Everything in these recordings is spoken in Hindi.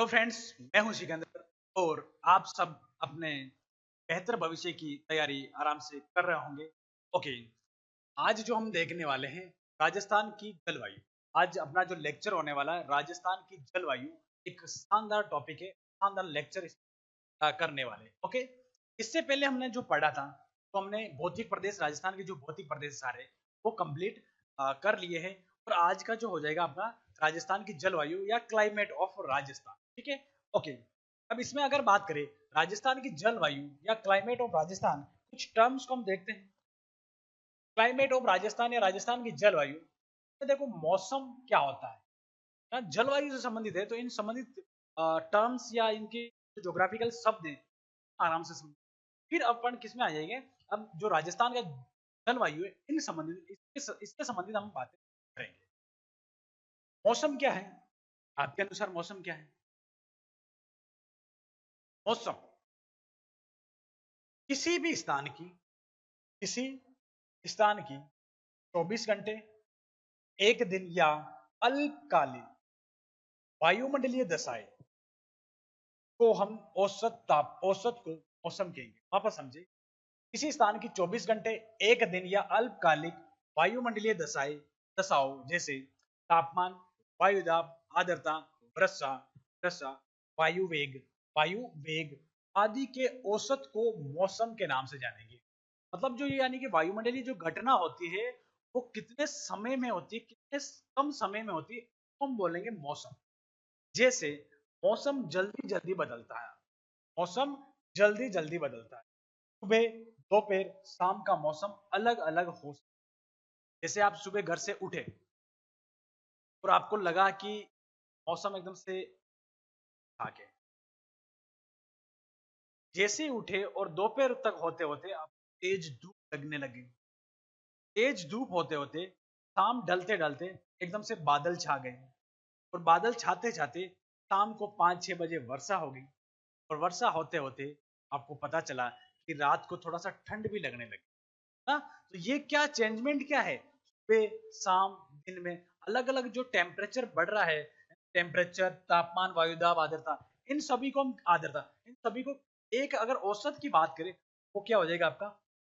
फ्रेंड्स, मैं हूं सिकंदर और आप सब अपने बेहतर भविष्य की तैयारी आराम से कर रहे होंगे। ओके, आज जो हम देखने वाले हैं राजस्थान की जलवायु। आज अपना जो लेक्चर होने वाला है राजस्थान की जलवायु, एक शानदार टॉपिक है, शानदार लेक्चर करने वाले। ओके, इससे पहले हमने जो पढ़ा था तो हमने भौतिक प्रदेश, राजस्थान के जो भौतिक प्रदेश सारे वो कंप्लीट कर लिए हैं। और आज का जो हो जाएगा अपना राजस्थान की जलवायु या क्लाइमेट ऑफ राजस्थान। ठीक है, ओके। अब इसमें अगर बात करें राजस्थान की जलवायु या क्लाइमेट ऑफ राजस्थान, कुछ टर्म्स को हम देखते हैं। क्लाइमेट ऑफ राजस्थान या राजस्थान की जलवायु में देखो मौसम क्या होता है ना, जलवायु से संबंधित है तो इन संबंधित टर्म्स या इनके ज्योग्राफिकल शब्द हैं आराम से समझ। फिर अपन किस में आ जाएंगे, अब जो राजस्थान का जलवायु है इन संबंधित इसके संबंधित हम बातें करेंगे। मौसम क्या है आपके अनुसार, मौसम क्या है? मौसम किसी भी स्थान की, किसी स्थान की 24 घंटे, एक दिन या अल्पकालीन वायुमंडलीय दशाएं को हम औसत को मौसम कहेंगे। वापस समझे, किसी स्थान की 24 घंटे, एक दिन या अल्पकालिक वायुमंडलीय दशाओं जैसे तापमान, वायुदाब, आर्द्रता, वर्षा वर्षा वायु वेग आदि के औसत को मौसम के नाम से जानेंगे। मतलब जो ये यानी कि वायुमंडलीय जो घटना होती है वो कितने समय में होती है, कितने कम समय में होती है, तो हम बोलेंगे मौसम। जैसे मौसम जल्दी जल्दी बदलता है, मौसम जल्दी जल्दी बदलता है। सुबह, दोपहर, शाम का मौसम अलग अलग हो सकता है। जैसे आप सुबह घर से उठे और आपको लगा कि मौसम एकदम से आके, जैसे ही उठे और दोपहर तक होते होते आप तेज धूप लगने लगी। तेज धूप होते होते शाम ढलते ढलते एकदम से बादल छा गए, और बादल छाते छाते शाम को 5-6 बजे वर्षा हो गई, और वर्षा होते होते आपको पता चला कि रात को थोड़ा सा ठंड भी लगने लगी ना। तो ये क्या चेंजमेंट क्या है, सुबह शाम दिन में अलग अलग जो टेम्परेचर बढ़ रहा है, टेम्परेचर, तापमान, वायुदाब, आर्द्रता, इन सभी को हम आर्द्रता इन सभी को एक अगर औसत की बात करें वो क्या हो जाएगा, आपका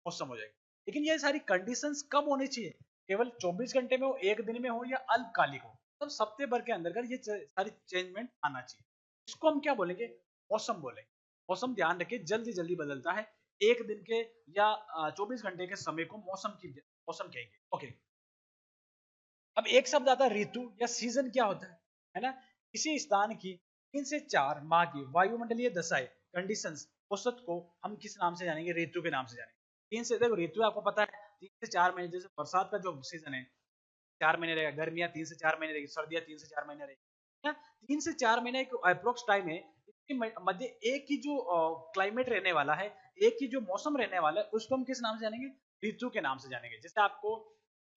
मौसम हो जाएगा। लेकिन ये सारी कंडीशंस कब होनी चाहिए, केवल 24 घंटे में हो, एक दिन में हो, या अल्पकालिक हो, तब सप्ताह भर के अंदर ये सारी चेंजमेंट आना चाहिए। इसको हम क्या बोलेंगे, मौसम बोलेंगे। मौसम ध्यान रखिए जल्दी जल्दी बदलता है, एक दिन के या 24 घंटे के समय को मौसम कहेंगे। ओके, अब एक शब्द आता है ऋतु या सीजन। क्या होता है ना, किसी स्थान की 3 से 4 माह की वायुमंडलीय दशाएं, कंडीशंस, औसत को हम किस नाम से जानेंगे, ऋतु के नाम से जानेंगे। देखो ऋतु आपको पता है 3 से 4 महीने, जैसे बरसात का जो सीजन है 4 महीने रहेगा, गर्मियां 3 से 4 महीने रहेगी, सर्दियां 3 से 4 महीने रहेगी। 3 से 4 महीने एक अप्रोक्स टाइम है, इसके मध्य एक ही जो क्लाइमेट रहने वाला है, एक ही जो मौसम रहने वाला है, उसको हम किस नाम से जानेंगे, ऋतु के नाम से जानेंगे। जैसे आपको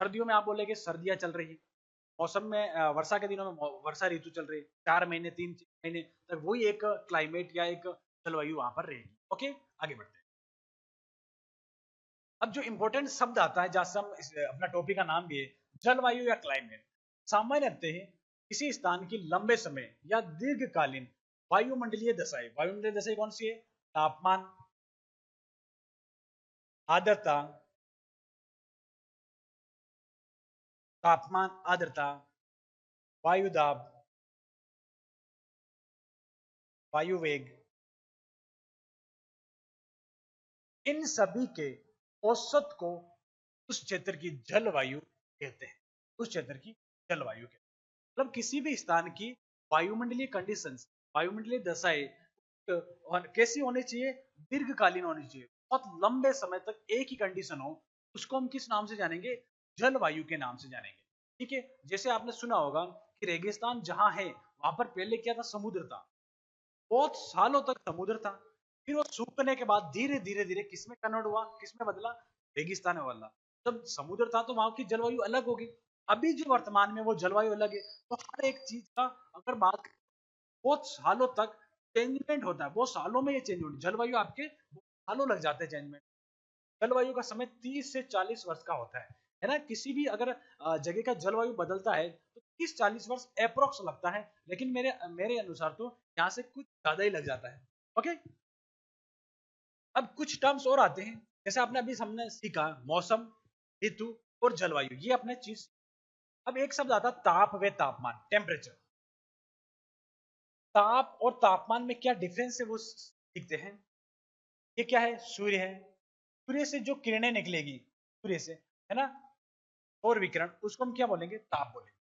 सर्दियों में आप बोलेंगे सर्दियां चल रही है, मौसम में वर्षा के दिनों में वर्षा ऋतु चल रही है, 4 महीने 3 महीने तक वही एक क्लाइमेट या एक जलवायु वहां पर रहेगी। ओके, आगे बढ़ते हैं। अब जो इंपॉर्टेंट शब्द आता है, जैसे हम अपना टॉपिक का नाम भी है जलवायु या क्लाइमेट, सामान्यतः किसी स्थान की लंबे समय या दीर्घकालीन वायुमंडलीय दशाएं। वायुमंडलीय दशाएं कौन सी है, तापमान, आर्द्रता, आर्द्रता, वायुदाब, वायु वेग, इन सभी के औसत को उस क्षेत्र की जलवायु कहते हैं। उस क्षेत्र की जलवायु कहते हैं, मतलब किसी भी स्थान की वायुमंडलीय कंडीशंस, वायुमंडलीय दशाएं कैसी होनी चाहिए, दीर्घकालीन होनी चाहिए, बहुत लंबे समय तक एक ही कंडीशन हो, उसको हम किस नाम से जानेंगे, जलवायु के नाम से जानेंगे। ठीक है, जैसे आपने सुना होगा कि रेगिस्तान जहां है वहां पर पहले क्या था, समुद्र था, बहुत सालों तक समुद्र था, फिर वो सूखने के बाद धीरे धीरे धीरे किसमें कन्वर्ट हुआ, किसमें बदला, रेगिस्तान में बदला। जब समुद्र था तो वहां की जलवायु अलग होगी, अभी जो वर्तमान में वो जलवायु अलग है। तो हर एक चीज का अगर बात करें, बहुत सालों तक चेंजमेंट होता है, बहुत सालों में ये चेंज होता है, जलवायु आपके सालों लग जाते हैं चेंजमेंट। जलवायु का समय 30 से 40 वर्ष का होता है। है ना। किसी भी अगर जगह का जलवायु बदलता है तो 30-40 वर्ष अप्रोक्स लगता है, लेकिन मेरे मेरे अनुसार तो यहाँ से कुछ ज्यादा ही लग जाता है। ओके, अब कुछ टर्म्स और आते हैं, जैसे आपने अभी हमने सीखा मौसम, ऋतु और जलवायु, ये अपने चीज। अब एक शब्द आता है ताप व तापमान, टेम्परेचर। ताप और तापमान में क्या डिफरेंस है वो सीखते हैं। ये क्या है, सूर्य है, सूर्य से जो किरणें निकलेगी सूर्य से, है ना, और विकिरण, उसको हम क्या बोलेंगे, ताप बोलेंगे।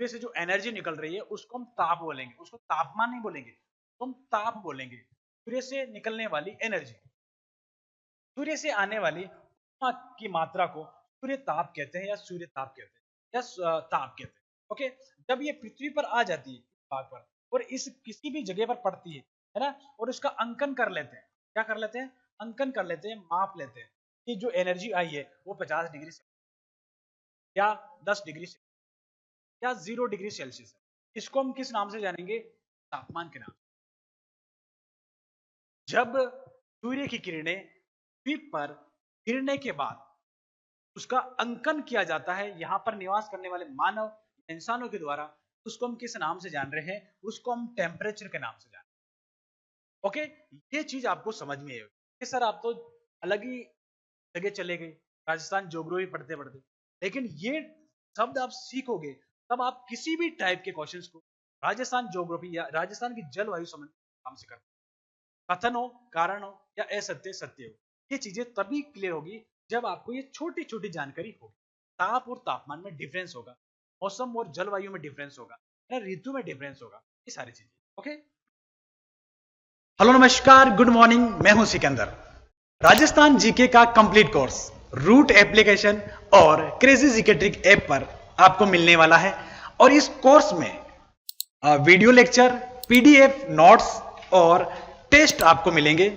सूर्य से जो एनर्जी निकल रही है उसको हम ताप बोलेंगे, उसको तापमान नहीं बोलेंगे, तो हम ताप बोलेंगे। सूर्य से निकलने वाली एनर्जी, सूर्य से आने वाली ऊष्मा की मात्रा को सूर्य ताप कहते हैं, या सूर्य ताप कहते हैं, या ताप कहते हैं। ओके, जब ये पृथ्वी पर आ जाती है भाग पर, और इस किसी भी जगह पर पड़ती है ना, और उसका अंकन कर लेते हैं, क्या कर लेते हैं, अंकन कर लेते हैं, माप लेते हैं कि जो एनर्जी आई है वो 50 डिग्री से, या 10 डिग्री से, या 0 डिग्री सेल्सियस है। इसको हम किस नाम से जानेंगे, तापमान के नाम। जब सूर्य की किरणें पृथ्वी पर गिरने के बाद उसका अंकन किया जाता है यहाँ पर निवास करने वाले मानव इंसानों के द्वारा, उसको हम किस नाम से जान रहे हैं, उसको हम टेम्परेचर के नाम से जान रहे हैं। ओके, ये चीज आपको समझ में आएगी। सर आप तो अलग ही जगह चले गए, राजस्थान ज्योग्राफी पढ़ते पढ़ते, लेकिन ये शब्द आप सीखोगे तब आप किसी भी टाइप के क्वेश्चंस को राजस्थान ज्योग्राफी या राजस्थान की जलवायु संबंधी काम से कर, कथन हो, कारण हो, या असत्य सत्य हो, ये चीजें तभी क्लियर होगी जब आपको ये छोटी छोटी जानकारी होगी। ताप और तापमान में डिफरेंस होगा, मौसम और जलवायु में डिफरेंस होगा, ऋतु में डिफरेंस होगा, ये सारी चीजें। ओके, हेलो नमस्कार गुड मॉर्निंग, मैं हूं सिकंदर। राजस्थान जीके का कंप्लीट कोर्स रूट एप्लीकेशन और क्रेजी जीके ट्रिक ऐप पर आपको मिलने वाला है, और इस कोर्स में वीडियो लेक्चर, पीडीएफ नोट्स और टेस्ट आपको मिलेंगे।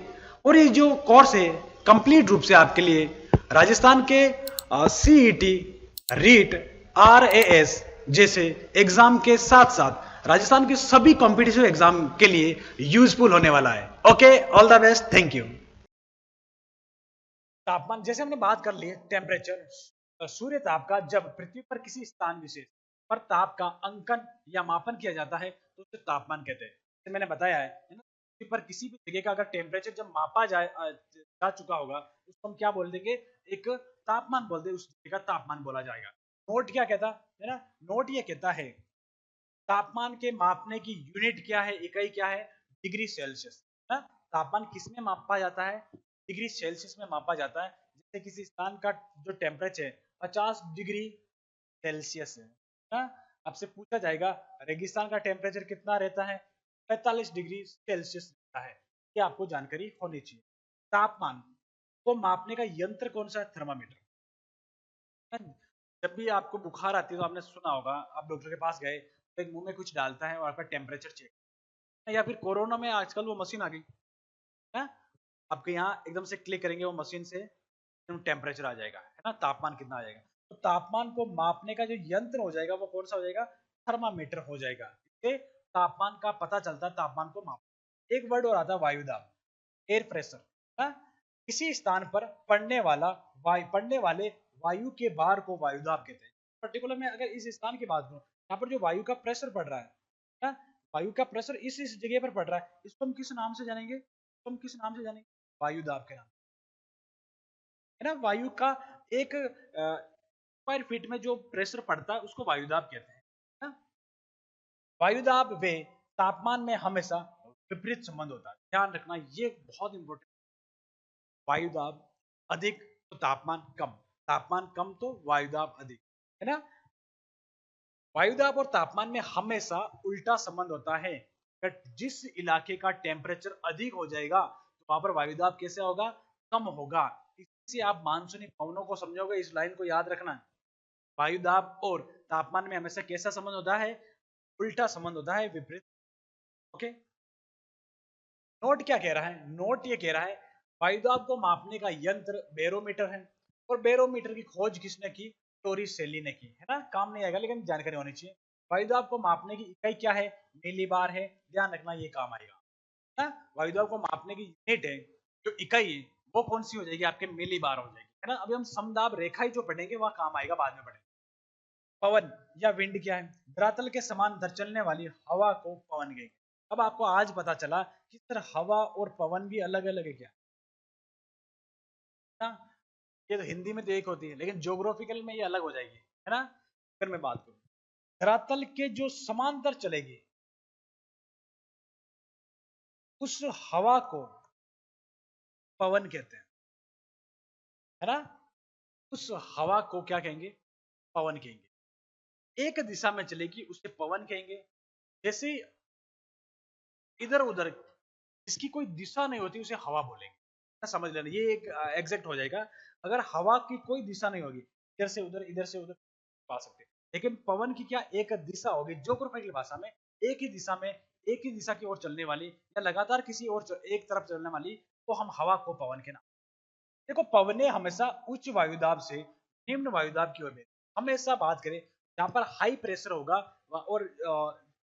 और ये जो कोर्स है कंप्लीट रूप से आपके लिए राजस्थान के सीईटी, रीट, आरएएस जैसे एग्जाम के साथ साथ राजस्थान के सभी कॉम्पिटिटिव एग्जाम के लिए यूजफुल होने वाला है। Okay, all the best, thank you. तापमान जैसे हमने बात कर ली, टेम्परेचर, सूर्य ताप का जब पृथ्वी पर किसी स्थान विशेष पर ताप का अंकन या मापन किया जाता है तो उसे तापमान कहते हैं। जैसे मैंने बताया है ना, पृथ्वी पर किसी भी जगह का अगर टेम्परेचर जब मापा जा चुका होगा उसको हम क्या बोल देंगे, एक तापमान बोल देंगे, उस जगह का तापमान बोला जाएगा। नोट क्या कहता है ना, नोट ये कहता है तापमान के मापने की यूनिट क्या है, इकाई क्या है, डिग्री सेल्सियस। तापमान किसमें मापा जाता है, डिग्री सेल्सियस में मापा जाता है। जैसे किसी स्थान का जो टेम्परेचर है 50 डिग्री सेल्सियस है ना, आपसे पूछा जाएगा रेगिस्तान का टेम्परेचर कितना रहता है, 45 डिग्री सेल्सियस रहता है। ये आपको जानकारी होनी चाहिए। तापमान को मापने का यंत्र कौन सा है, थर्मामीटर। जब भी आपको बुखार आती है तो आपने सुना होगा, आप डॉक्टर के पास गए तो एक मुंह में कुछ डालता है और आपका टेम्परेचर चेक, या फिर कोरोना में आजकल वो मशीन आ गई है, आपके यहाँ एकदम से क्लिक करेंगे वो मशीन से टेम्परेचर आ जाएगा, है ना, तापमान कितना आ जाएगा। तो तापमान को मापने का जो यंत्र हो जाएगा वो कौन सा हो जाएगा, थर्मामीटर हो जाएगा। इससे तापमान का पता चलता है, तापमान को माप। एक वर्ड और आता है वायुदाब, एयर प्रेशर। किसी स्थान पर पड़ने वाले वायु के भार को वायुदाब कहते हैं। पर्टिकुलर में अगर इस स्थान की बात करूं, यहाँ पर जो वायु का प्रेशर पड़ रहा है, वायु का प्रेशर इस जगह पर पड़ रहा है, इसको हम किस नाम से जानेंगे, इसको हम किस नाम से जानेंगे, वायुदाब के नाम, है ना। वायु का एक स्क्वायर फीट में जो प्रेशर पड़ता है उसको वायुदाब कहते हैं ना? वायुदाब व तापमान में हमेशा विपरीत संबंध होता है, ध्यान रखना ये बहुत इंपॉर्टेंट। वायुदाब अधिक तो तापमान कम, तापमान कम तो वायुदाब अधिक, है ना। वायुदाब और तापमान में हमेशा उल्टा संबंध होता है। जिस इलाके का टेम्परेचर अधिक हो जाएगा तो वहां पर वायुदाब कैसे होगा, कम होगा। इससे आप मानसूनी पवनों को समझोगे, इस लाइन को याद रखना। वायुदाब और तापमान में हमेशा कैसा संबंध होता है, उल्टा संबंध होता है, विपरीत। ओके, नोट क्या कह रहा है, नोट ये कह रहा है वायुदाब को मापने का यंत्र बैरोमीटर है, और बैरोमीटर की खोज किसने की, टोरिसेली ने की, है ना। काम नहीं आएगा लेकिन जानकारी होनी चाहिए। वायुदाब को मापने की इकाई क्या है, मिलीबार है, ध्यान रखना ये काम आएगा। वायुदाब को मापने की यूनिट है, जो इकाई है वो कौन सी हो जाएगी, आपके मिलीबार हो जाएगी। है ना। अभी हम समदाब रेखा ही जो पढ़ेंगे वह काम आएगा, बाद में पढ़ेंगे। पवन या विंड क्या है? धरातल के समांतर चलने वाली हवा को पवन कहेंगे। अब आपको आज पता चला कि सर हवा और पवन भी अलग अलग है क्या, ना। ये तो हिंदी में तो एक होती है, लेकिन ज्योग्राफिकल में ये अलग हो जाएगी, है ना। अगर मैं बात करूं धरातल के जो समांतर चलेगी उस हवा को पवन कहते हैं, है ना। उस हवा को क्या कहेंगे? पवन कहेंगे। एक दिशा में चलेगी उसे पवन कहेंगे। जैसे इधर उधर इसकी कोई दिशा नहीं होती उसे हवा बोलेंगे, समझ लेना, ये एक एग्जैक्ट हो जाएगा। अगर हवा की कोई दिशा नहीं होगी, इधर से उधर पा सकते, लेकिन पवन की क्या एक दिशा होगी ज्योग्राफिकल भाषा में, एक ही दिशा में, एक ही दिशा की ओर चलने वाली या लगातार किसी और एक तरफ चलने वाली, तो हम हवा को पवन के नाम। देखो पवने हमेशा उच्च वायुदाब से निम्न वायुदाब की ओर भेजती। हमेशा बात करें जहां पर हाई प्रेशर होगा और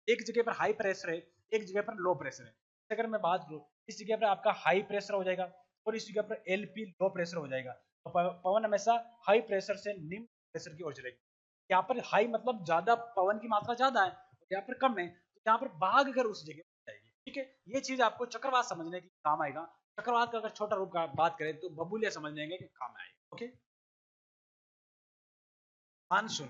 एक जगह पर हाई प्रेशर है, एक जगह पर लो प्रेशर है। अगर मैं बात करूं इस जगह पर आपका हाई प्रेशर हो जाएगा और इस जगह पर एलपी लो प्रेशर हो जाएगा, तो पवन हमेशा हाई प्रेशर से निम्न प्रेशर की ओर चलेगी। यहाँ पर हाई मतलब ज्यादा पवन की मात्रा ज्यादा है, यहाँ पर कम है, तो यहाँ पर भाग कर उस जगह पर जाएगी। ठीक है, ये चीज आपको चक्रवात समझने की काम आएगा। चक्रवात का अगर छोटा रूप का बात करें तो बबूलिया समझ लेंगे कि काम आएगा। ओके, मानसून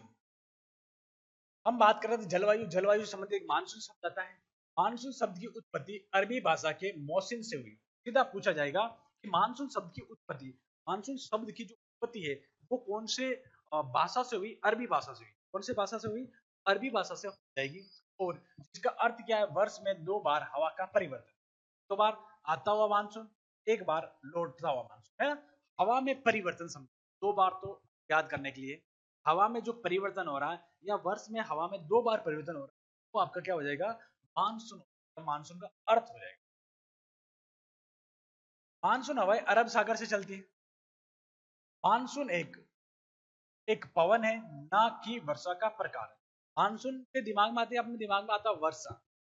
हम बात कर रहे थे, जलवायु, जलवायु संबंधी एक मानसून शब्द आता है। मानसून शब्द की उत्पत्ति अरबी भाषा के मौसिन से हुई। सीधा पूछा जाएगा कि मानसून शब्द की उत्पत्ति, मानसून शब्द की जो उत्पत्ति है वो कौन से भाषा से हुई? अरबी भाषा से हुई। कौन से भाषा से हुई? अरबी भाषा से हो जाएगी। और जिसका अर्थ क्या है? वर्ष में 2 बार हवा का परिवर्तन, 2 बार आता हुआ मानसून, 1 बार लौटता हुआ मानसून, है ना। हवा में परिवर्तन समझ, 2 बार तो याद करने के लिए, हवा में जो परिवर्तन हो रहा है या वर्ष में हवा में 2 बार परिवर्तन हो रहा है, वो आपका क्या हो जाएगा? मानसून। मानसून का अर्थ हो जाएगा। मानसून हवाएं अरब सागर से चलती है। मानसून एक एक पवन है, ना कि वर्षा का प्रकार है। मानसून के दिमाग में आते हैं, अपने दिमाग में आता है वर्षा।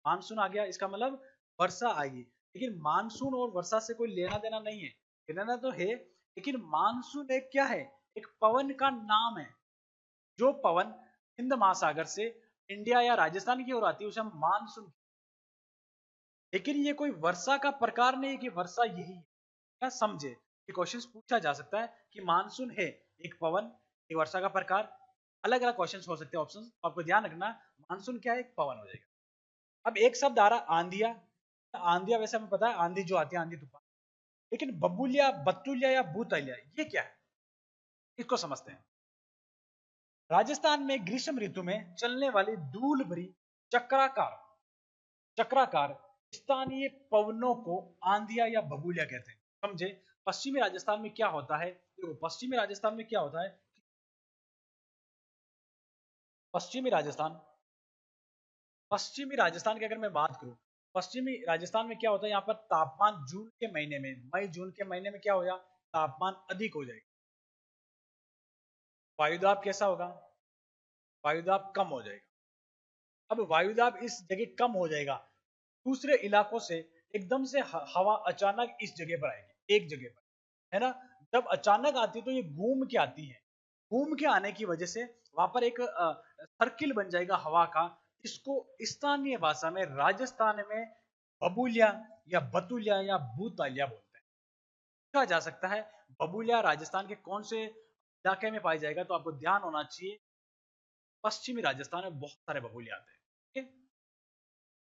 मानसून आ गया इसका मतलब वर्षा आएगी, लेकिन मानसून और वर्षा से कोई लेना देना नहीं है। लेना तो है, लेकिन मानसून एक क्या है? एक पवन का नाम है। जो पवन हिंद महासागर से इंडिया या राजस्थान की ओर आती है उसे हम मानसून। लेकिन ये कोई वर्षा का प्रकार नहीं है कि वर्षा यही है, क्या समझे। ये क्वेश्चन पूछा जा सकता है कि मानसून है एक पवन, एक वर्षा का प्रकार, अलग अलग क्वेश्चन हो सकते हैं, ऑप्शन आपको ध्यान रखना। मानसून क्या है? एक पवन हो जाएगा। अब एक शब्द आ रहा आंधिया। आंधिया वैसे हमें पता है आंधी जो आती है, आंधी तूफान, लेकिन बबुलिया, बत्तुलिया या भूतैलिया ये क्या है? इसको समझते हैं। राजस्थान में ग्रीष्म ऋतु में चलने वाली धूल भरी चक्राकार चक्राकार स्थानीय पवनों को आंधिया या बबूलिया कहते हैं, समझे। पश्चिमी राजस्थान में क्या होता है? देखो पश्चिमी राजस्थान में क्या होता है, पश्चिमी राजस्थान, पश्चिमी राजस्थान की अगर मैं बात करूं, पश्चिमी राजस्थान में क्या होता है, यहाँ पर तापमान जून के महीने में, मई जून के महीने में क्या होगा? तापमान अधिक हो जाएगा। वायुदाब कैसा होगा? वायुदाब कम हो जाएगा। अब वायुदाब इस जगह कम हो जाएगा, दूसरे इलाकों से एकदम से हवा अचानक इस जगह पर आएगी, एक जगह पर, है ना। जब अचानक आती है तो ये घूम के आती है, घूम के आने की वजह से वहां पर एक सर्किल बन जाएगा हवा का। इसको स्थानीय भाषा में राजस्थान में बबूलिया या बतुलिया या भूतालिया बोलते हैं। पूछा जा सकता है बबूलिया राजस्थान के कौन से इलाके में पाई जाएगा, तो आपको ध्यान होना चाहिए पश्चिमी राजस्थान में बहुत सारे बबूलिया आते हैं। ठीक है?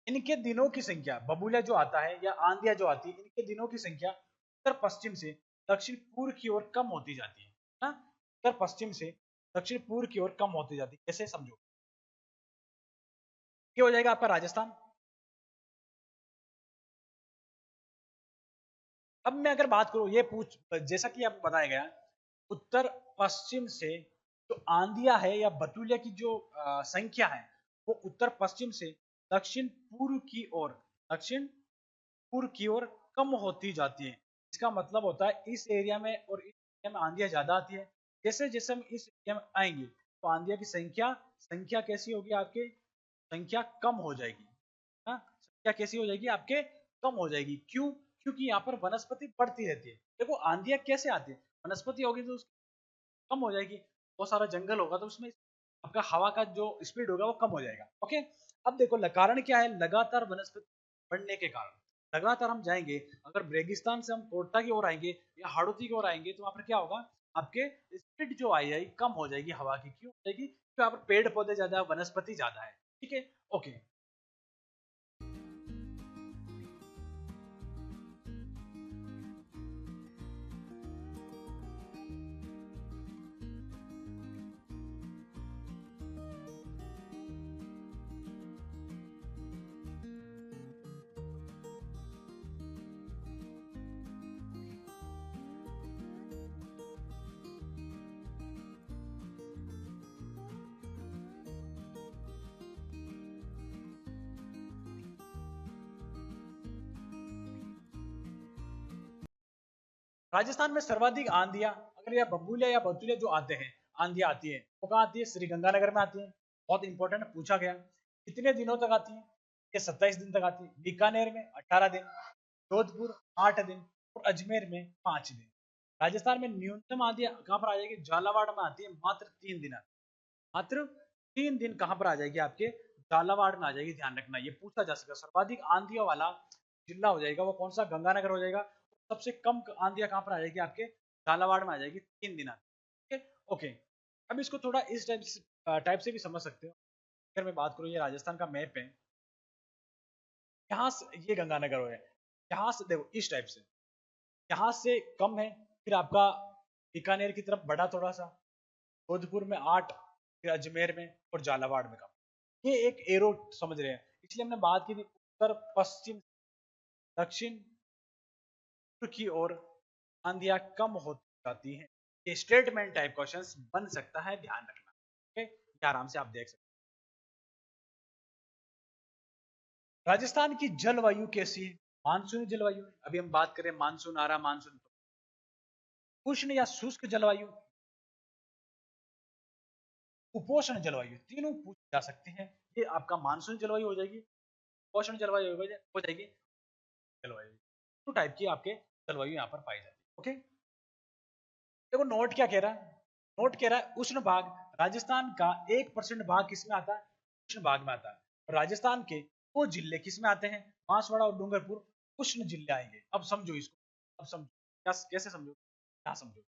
इनके दिनों की संख्या, बबूलिया जो आता है या आंधिया जो आती है, इनके दिनों की संख्या उत्तर पश्चिम से दक्षिण पूर्व की ओर कम होती जाती है ना। उत्तर पश्चिम से दक्षिण पूर्व की ओर कम होती जाती है, कैसे समझो। ये हो जाएगा आपका राजस्थान। अब मैं अगर बात करूं, ये पूछ जैसा कि आपको बताया गया, उत्तर पश्चिम से जो आंधिया है या बतूलिया की जो संख्या है वो उत्तर पश्चिम से दक्षिण पूर्व की ओर, दक्षिण पूर्व की ओर कम होती जाती है। इसका मतलब होता है इस एरिया में और इस एरिया में आंधियां ज्यादा आती है। जैसे जैसे हम इस एरिया में आएंगे तो आंधिया की संख्या संख्या कैसी होगी? आपके संख्या कम हो जाएगी। हाँ, संख्या कैसी हो जाएगी? आपके कम हो जाएगी। क्यों? क्योंकि यहाँ पर वनस्पति बढ़ती रहती है। देखो आंधियां कैसे आती है? वनस्पति होगी तो कम हो जाएगी, बहुत सारा जंगल होगा तो उसमें आपका हवा का जो स्पीड होगा वो कम हो जाएगा। ओके, अब देखो कारण क्या है, लगातार वनस्पति बढ़ने के कारण लगातार हम जाएंगे, अगर रेगिस्तान से हम कोटा की ओर आएंगे या हाड़ौती की ओर आएंगे तो वहां पर क्या होगा, आपके स्पीड जो आई जाएगी कम हो जाएगी हवा की, क्यों हो जाएगी, क्योंकि यहाँ पर पेड़ पौधे ज्यादा है, वनस्पति ज्यादा है। ठीक है, ओके। राजस्थान में सर्वाधिक आंधियां, अगर या बबूलिया या बतूलिया जो आते हैं, आंधियां आती है वो कहाँ आती है, श्री गंगानगर में आती है। बहुत इंपॉर्टेंट पूछा गया, कितने दिनों तक आती है, ये 27 दिन तक आती है। बीकानेर में 18 दिन, जोधपुर 8 दिन और अजमेर में 5 दिन। राजस्थान में न्यूनतम आंधी कहाँ पर आ जाएगी, झालावाड़ में आती है, मात्र 3 दिन आती है। मात्र 3 दिन कहाँ पर आ जाएगी, आपके झालावाड़ में आ जाएगी। ध्यान रखना, ये पूछा जा सकता है, सर्वाधिक आंधियों वाला जिला हो जाएगा वो कौन सा, गंगानगर हो जाएगा। सबसे कम आंधियां कहां पर आ जाएगी, आपके झालावाड़ में आ जाएगी, 3 दिन आती है। ओके, अब इसको थोड़ा इस टाइप से भी समझ सकते हो। अगर मैं बात करूं, ये राजस्थान का मैप है, यहाँ से ये गंगानगर हो है, यहाँ से देखो इस टाइप से, यहाँ से कम है, फिर आपका बीकानेर की तरफ बढ़ा थोड़ा सा, जोधपुर में 8, फिर अजमेर में और झालावाड़ में कम। ये एक एरो समझ रहे हैं, इसलिए हमने बात की थी उत्तर पश्चिम दक्षिण की ओर आंधियां कम होती जाती हैं। ये स्टेटमेंट टाइप क्वेश्चंस बन सकता है, ध्यान रखना। ओके, ये आराम से आप देख सकते हैं। राजस्थान की जलवायु कैसी है, मानसूनी जलवायु। अभी हम बात करें मानसून आ रहा, मानसून उष्ण या शुष्क जलवायु, उपोष्ण जलवायु, तीनों पूछी जा सकते हैं। ये आपका मानसून जलवायु हो जाएगी, उपोष्ण जलवायु हो जाएगी, जलवायु, टू टाइप की आपके जलवायु यहाँ पर पाई जाती है। ओके, देखो नोट क्या कह रहा है, नोट कह रहा है उष्ण भाग, राजस्थान का 1% भाग किसमें आता है, उष्ण भाग में आता है। और राजस्थान के वो जिले किसमें आते हैं, बांसवाड़ा और डूंगरपुर उष्ण जिले आएंगे। अब समझो इसको, अब समझो क्या, कैसे समझो, क्या समझो।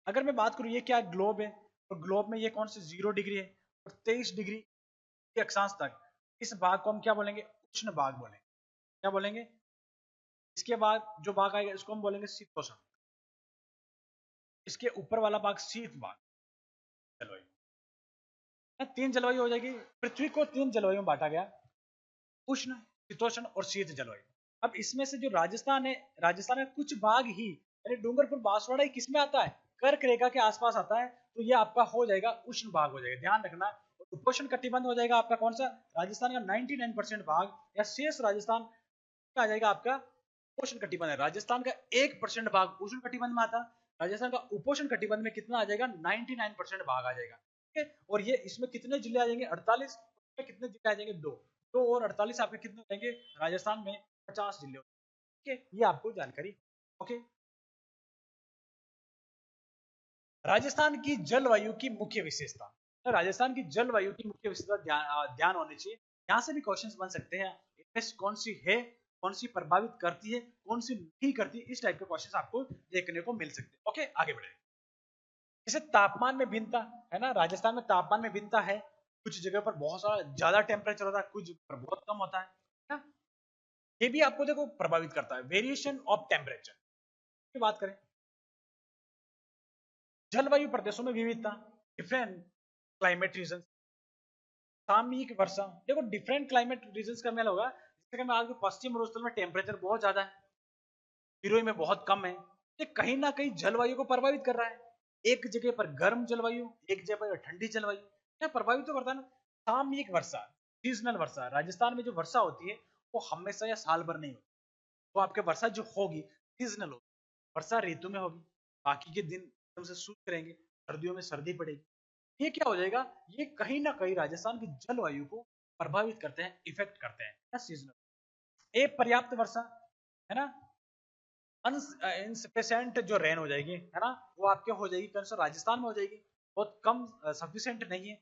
अगर मैं बात करूं, ये क्या ग्लोब है, और ग्लोब में ये कौन से 0 डिग्री है और 23 डिग्री के अक्षांश तक, इस भाग को हम क्या बोलेंगे, उष्ण भाग बोलेंगे। क्या बोलेंगे, इसके बाद जो भाग आएगा इसको हम बोलेंगे शीतोष्ण, इसके ऊपर वाला भाग शीत भाग। जलवायु 3 जलवायु हो जाएगी, पृथ्वी को 3 जलवायु में बांटा गया, उष्ण, शीतोष्ण और शीत जलवायु। अब इसमें से जो राजस्थान है, राजस्थान में कुछ भाग ही, यानी डूंगरपुर बांसवाड़ा ही किसमें आता है, कर्क रेखा के आसपास आता है, तो ये आपका हो जाएगा उष्ण भाग हो जाएगा, ध्यान रखना। उपोष्ण कटिबंध हो जाएगा आपका कौन सा, राजस्थान का 99% भाग, या शेष राजस्थान आ जाएगा आपका उपोष्ण कटिबंध है। राजस्थान का 1% भाग उष्ण कटिबंध में आता है, राजस्थान का उपोष्ण कटिबंध में कितना आ जाएगा, 99% भाग आ जाएगा। ठीक है, और ये इसमें कितने जिले आ जाएंगे, 48, कितने जिले आ जाएंगे, 2, 2 और 48 आपके कितने हो जाएंगे, राजस्थान में 50 जिले। ठीक है, ये आपको जानकारी। ओके, राजस्थान की जलवायु की मुख्य विशेषता, तो राजस्थान की जलवायु की मुख्य विशेषता ध्यान होनी चाहिए, यहां से भी क्वेश्चंस बन सकते हैं। इनमें कौन सी है, कौन सी प्रभावित करती है, कौन सी नहीं करती, इस टाइप के क्वेश्चंस आपको देखने को मिल सकते हैं। ओके, आगे बढ़े। जैसे तापमान में भिन्नता है ना, राजस्थान में तापमान में भिन्नता है, कुछ जगह पर बहुत सारा ज्यादा टेम्परेचर होता है, कुछ पर बहुत कम होता है ना, ये भी आपको देखो प्रभावित करता है, वेरिएशन ऑफ टेम्परेचर की बात करें। जलवायु प्रदेशों में विविधता, डिफरेंट क्लाइमेट रीजन, सामयिक वर्षा, देखो डिफरेंट क्लाइमेट रीजन का मेल होगा, जैसे कि मैं आज पश्चिम और उत्तर में टेम्परेचर बहुत ज्यादा है, विरोही में बहुत कम है, ये कहीं ना कहीं जलवायु को प्रभावित कर रहा है। एक जगह पर गर्म जलवायु, एक जगह पर ठंडी जलवायु, क्या प्रभावित तो करता है ना। सामयिक वर्षा, सीजनल वर्षा, राजस्थान में जो वर्षा होती है वो हमेशा या साल भर नहीं होती, तो आपके वर्षा जो होगी सीजनल होगी, वर्षा ऋतु में होगी, बाकी के दिन एकदम से शुष्क रहेंगे, सर्दियों में सर्दी पड़ेगी। ये क्या हो जाएगा, ये कहीं ना कहीं राजस्थान की जलवायु को प्रभावित करते हैं, इफेक्ट करते हैं, सीजनल। एक पर्याप्त वर्षा है ना, इनसफिशिएंट जो रेन हो जाएगी, है ना, वो आपके हो जाएगी कौन सा, राजस्थान में हो जाएगी। बहुत कम, सफिशिएंट नहीं है।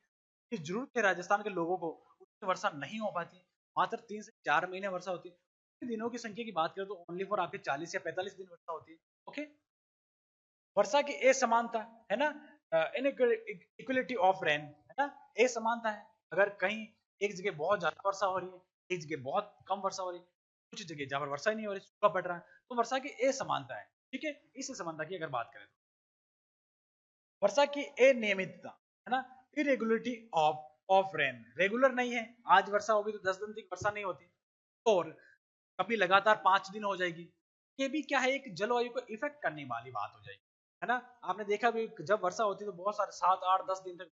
कि जरूरत है राजस्थान के लोगों को, उतनी वर्षा नहीं हो पाती, मात्र 3 से 4 महीने वर्षा होती है। दिनों की संख्या की बात करें तो ओनली फॉर आपके 40 या 45 दिन वर्षा होती है। ओके, वर्षा की असमानता, है ना, इनइक्वलिटी ऑफ रेन, है ना, असमानता है। अगर कहीं एक जगह बहुत ज्यादा वर्षा हो रही है, एक जगह बहुत कम वर्षा हो रही है, कुछ जगह जहां पर वर्षा ही नहीं हो रही, सूखा पड़ रहा है, तो वर्षा की असमानता है। ठीक है, इस असमानता की अगर बात करें तो वर्षा की अनियमितता, है ना, इरेगुलरिटी ऑफ रेन, रेगुलर नहीं है। आज वर्षा होगी तो 10 दिन तक वर्षा नहीं होती, और कभी लगातार 5 दिन हो जाएगी। ये भी क्या है, एक जलवायु को इफेक्ट करने वाली बात हो जाएगी, है ना। आपने देखा भी जब वर्षा होती है तो बहुत सारे 7 8 10 दिन तक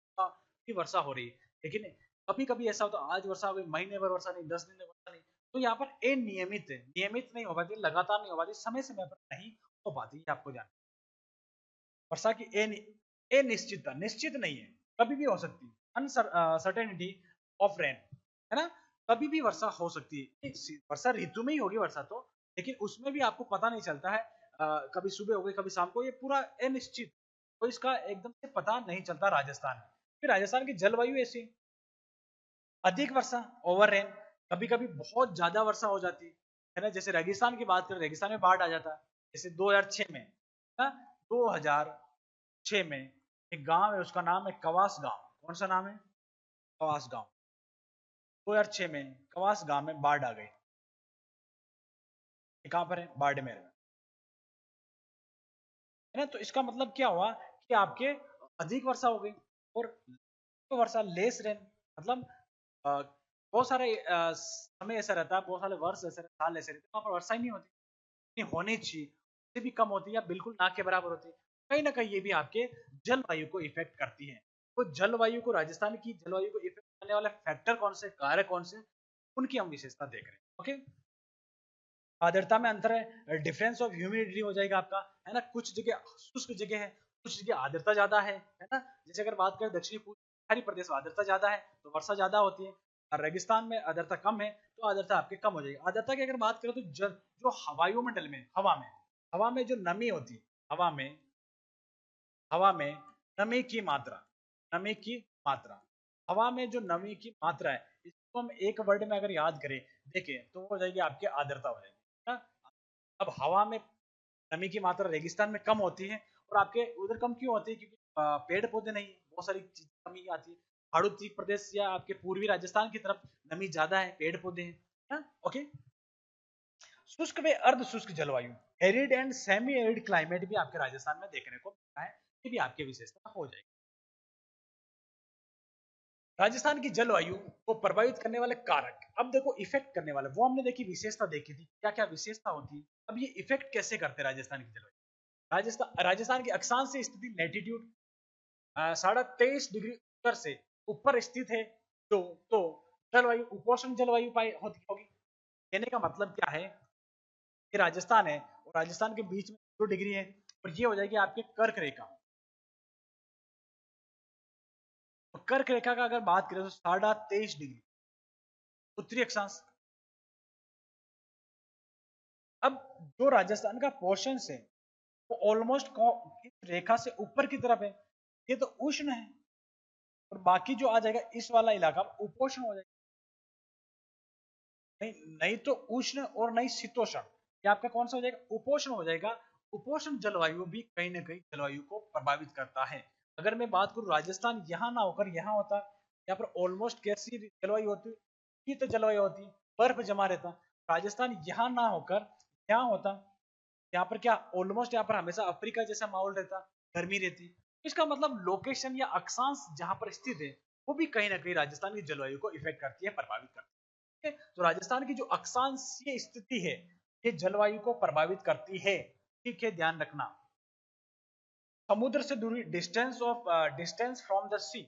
की वर्षा हो रही है, लेकिन कभी कभी ऐसा होता है आज वर्षा हो गई, महीने भर वर्षा नहीं, 10 दिन तक वर्षा नहीं। तो यहाँ पर अनियमित है, नियमित नहीं हो पाती, लगातार नहीं हो पाती, समय समय पर नहीं हो पाती, आपको जानना। वर्षा की अनिश्चितता, निश्चित नहीं है, कभी भी हो सकती है, अनसर्टेनिटी ऑफ रेन, है ना, कभी भी वर्षा हो सकती है। वर्षा ऋतु में ही होगी वर्षा तो, लेकिन उसमें भी आपको पता नहीं चलता है, कभी सुबह हो गई कभी शाम को, ये पूरा अनिश्चित, तो इसका एकदम से पता नहीं चलता राजस्थान में। फिर राजस्थान की जलवायु ऐसी, अधिक वर्षा, ओवर रेन, कभी कभी बहुत ज्यादा वर्षा हो जाती है ना। जैसे रेगिस्तान की बात करें, रेगिस्तान में बाढ़ आ जाता है, जैसे 2006 में ना, 2006 में एक गांव है, उसका नाम है कवास गांव। कौन सा नाम है? कवास गांव। 2006 में कवास गांव में बाढ़ आ गई। कहां पर है? बाड़मेर में, है ना। तो इसका मतलब क्या हुआ कि आपके अधिक वर्षा हो गई, और तो वर्षा लेस रेन, मतलब बहुत सारे समय ऐसा रहता है, बहुत सारे वर्ष ऐसे, साल ऐसे रहते हैं वहां पर वर्षा ही नहीं होती, नहीं होनी चाहिए, उससे भी कम होती है या बिल्कुल ना के बराबर होती है। कहीं ना कहीं ये भी आपके जलवायु को इफेक्ट करती है। तो जलवायु को, राजस्थान की जलवायु को इफेक्ट करने वाले फैक्टर कौन से, कारक कौन से, उनकी हम विशेषता देख रहे हैं। ओके, आर्द्रता में अंतर है, डिफरेंस ऑफ ह्यूमिडिटी हो जाएगा आपका, है ना। कुछ जगह शुष्क जगह है, कुछ जगह आर्द्रता ज्यादा है ना। जैसे अगर बात करें दक्षिणी पूर्वी प्रदेश में आर्द्रता ज्यादा है तो वर्षा ज्यादा होती है, और रेगिस्तान में आर्द्रता कम है तो आर्द्रता आपके कम हो जाएगी। आर्द्रता की अगर बात करें तो जो वायुमंडल में, हवा में जो नमी होती है, हवा में नमी की मात्रा, नमी की मात्रा, हवा में जो नमी की मात्रा है, इसको हम एक वर्ड में अगर याद करें, देखें तो हो जाएगी आपकी आर्द्रता हो जाएगी ना। अब हवा में नमी की मात्रा रेगिस्तान में कम होती है, और आपके उधर कम क्यों होती है? क्योंकि पेड़ पौधे नहीं, बहुत सारी चीज कमी आती है। पहाड़ोत्तरी प्रदेश या आपके पूर्वी राजस्थान की तरफ नमी ज्यादा है, पेड़ पौधे हैं, ना? ओके, शुष्क व अर्ध शुष्क जलवायु, arid and semi arid climate भी आपके राजस्थान में देखने को मिलता है, ये भी आपकी विशेषता हो जाएगी। राजस्थान की जलवायु को प्रभावित करने वाले कारक, अब देखो इफेक्ट करने वाले, वो हमने देखी विशेषता देखी थी, क्या क्या विशेषता होती है। अब ये इफेक्ट कैसे करते हैं राजस्थान की जलवायु? राजस्थान की अक्षांश स्थिति लैटिट्यूड 23.5 डिग्री उत्तर से ऊपर स्थित है, तो जलवायु उपोष्ण जलवायु पाई होती होगी। कहने का मतलब क्या है कि राजस्थान है और राजस्थान के बीच में 2 डिग्री है, और ये हो जाएगी आपके कर्क रेखा। और कर्क रेखा का अगर बात करें तो 23.5 डिग्री उत्तरी अक्षांश। अब जो राजस्थान का पोर्शन है वो ऑलमोस्ट इस रेखा से ऊपर की तरफ है, ये तो उष्ण है, और बाकी जो आ जाएगा इस वाला इलाका उपोष्ण हो जाएगा। नहीं नहीं तो उष्ण और नहीं शीतोष्ण, ये आपका कौन सा हो जाएगा? उपोष्ण हो जाएगा। उपोष्ण जलवायु भी कहीं ना कहीं जलवायु को प्रभावित करता है। अगर मैं बात करूं राजस्थान यहाँ ना होकर यहाँ होता, यहाँ पर ऑलमोस्ट कैसी जलवायु होती, शीत जलवायु होती, बर्फ जमा रहता। राजस्थान यहाँ ना होकर यहाँ होता, यहाँ पर क्या ऑलमोस्ट यहाँ पर हमेशा अफ्रीका जैसा माहौल रहता, गर्मी रहती। इसका मतलब लोकेशन या अक्षांश जहां पर स्थित है वो भी कहीं ना कहीं राजस्थान की जलवायु को इफेक्ट करती है, प्रभावित करती है। तो राजस्थान की जो अक्षांशीय स्थिति है ये जलवायु को प्रभावित करती है। ठीक है, ध्यान रखना। समुद्र से दूरी, डिस्टेंस फ्रॉम द सी,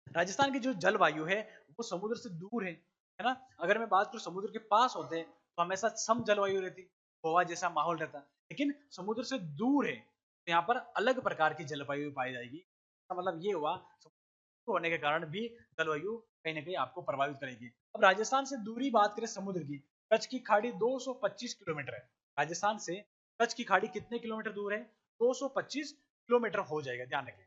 राजस्थान की जो जलवायु है वो समुद्र से दूर है ना। अगर मैं बात करूं समुद्र के पास होते हैं तो हमेशा सम जलवायु रहती, गोवा जैसा माहौल रहता, लेकिन समुद्र से दूर है तो यहाँ पर अलग प्रकार की जलवायु पाई जाएगी। इसका मतलब ये हुआ समुद्र होने के कारण भी जलवायु कहीं ना कहीं आपको प्रभावित करेगी। अब राजस्थान से दूरी बात करें समुद्र की, कच्छ की खाड़ी 225 किलोमीटर है राजस्थान से, कच्छ की खाड़ी कितने किलोमीटर दूर है? 225 किलोमीटर हो जाएगा, ध्यान रखें।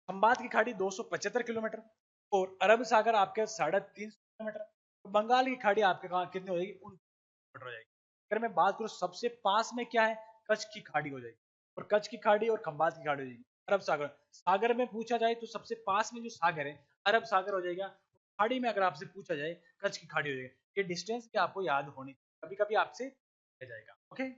खंबात की खाड़ी 275 किलोमीटर और अरब सागर आपके 350 किलोमीटर। बंगाल की खाड़ी आपके कहाँ कितनी हो जाएगी? 29 किलोमीटर हो जाएगी। अगर मैं बात करूँ सबसे पास में क्या है, कच्छ की खाड़ी हो जाएगी, और कच्छ की खाड़ी और खंबात की खाड़ी हो जाएगी। अरब सागर, सागर में पूछा जाए तो सबसे पास में जो सागर है अरब सागर हो जाएगा। खाड़ी में अगर आपसे पूछा जाए कच्छ की खाड़ी हो जाएगी। ये डिस्टेंस भी आपको याद होनी, कभी कभी आपसे पूछा जाएगा। ओके,